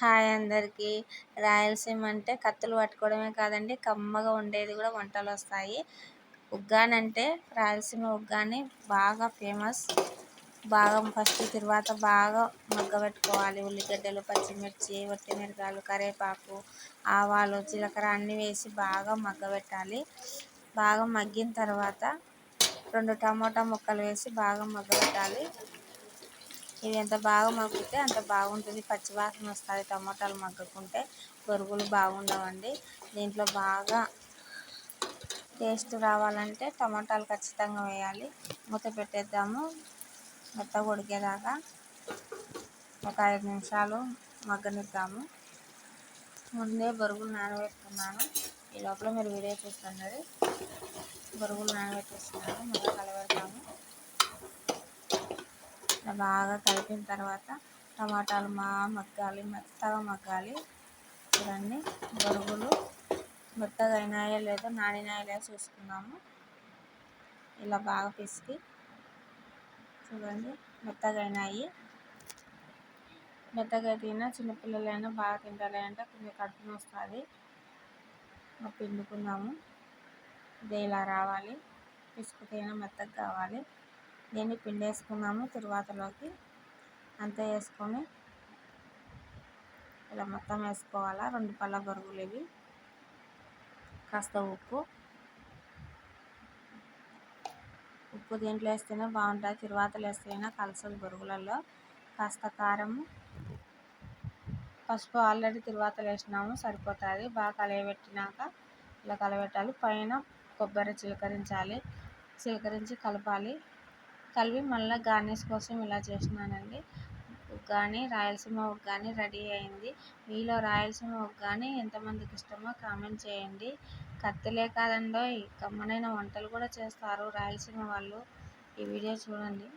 Hi అందరికీ. రాయలసీమ అంటే కత్తులు పట్టుకోవడమే కాదండి, కమ్మగా ఉండేది కూడా వంటలు వస్తాయి. ఉగ్గాని అంటే రాయలసీమ ఉగ్గాని బాగా ఫేమస్. బాగా ఫస్ట్ తర్వాత బాగా మగ్గబెట్టుకోవాలి. ఉల్లిగడ్డలు, పచ్చిమిర్చి, ఒట్టిమిరపకాయలు, కరివేపాకు, ఆవాలు, జీలకర్ర అన్నీ వేసి బాగా మగ్గబెట్టాలి. బాగా మగ్గిన తర్వాత 2 టమోటా ముక్కలు వేసి బాగా మగ్గబెట్టాలి. ఇది ఎంత బాగా మగ్గితే అంత బాగుంటుంది. పచ్చివాసన వస్తుంది టమోటాలు మగ్గకుంటే, బొరుగులు బాగుండవండి. దీంట్లో బాగా టేస్ట్ రావాలంటే టమోటాలు ఖచ్చితంగా వేయాలి. మూత పెట్టేద్దాము మెత్తగా ఉడికేదాకా. ఒక 5 నిమిషాలు మగ్గనిద్దాము. ముందే బొరుగులు నానబెట్టుకున్నాను. ఈ లోపల మీరు వీడియో చూస్తున్నది. బొరుగులు నానబెట్టేస్తున్నాను. మళ్ళీ కలబెడతాము. బాగా కలిపిన తర్వాత టమాటాలు మగ్గాలి, మెత్తగా మగ్గాలి. చూడండి, బొరుగులు మెత్తగా అయినాయో లేదో, నానినాయో లేదో చూసుకున్నాము. ఇలా బాగా పిసికి చూడండి, మెత్తగా అయినాయి. మెత్తగా తిన్నా చిన్నపిల్లలైనా బాగా తింటారు. అంటే కొంచెం కడుపు వస్తుంది. పిండుకుందాము. ఇది ఇలా రావాలి, పిసుకుతేనే మెత్తగా కావాలి. దీన్ని పిండేసుకున్నాము. తరువాతలోకి అంతా వేసుకొని ఇలా మొత్తం వేసుకోవాలా. 2 పళ్ళ బొరుగులు ఇవి. కాస్త ఉప్పు దీంట్లో వేస్తేనే బాగుంటుంది. తరువాతలో వేస్తేనే కలసలు బొరుగులలో. కాస్త కారము, పసుపు ఆల్రెడీ తరువాతలో వేసినాము, సరిపోతుంది. బాగా కలయబెట్టినాక ఇలా కలబెట్టాలి. పైన కొబ్బరి చిలకరించి కలపాలి. కలిపి మళ్ళీ గార్నిష్ కోసం ఇలా చేసినానండి. ఉగ్గాని, రాయలసీమ ఉగ్గాని రెడీ అయింది. మీలో రాయలసీమ ఉగ్గాని ఎంతమందికి ఇష్టమో కామెంట్ చేయండి. కత్తులే కాదండోయ్, కమ్మనైన వంటలు కూడా చేస్తారు రాయలసీమ వాళ్ళు. ఈ వీడియో చూడండి.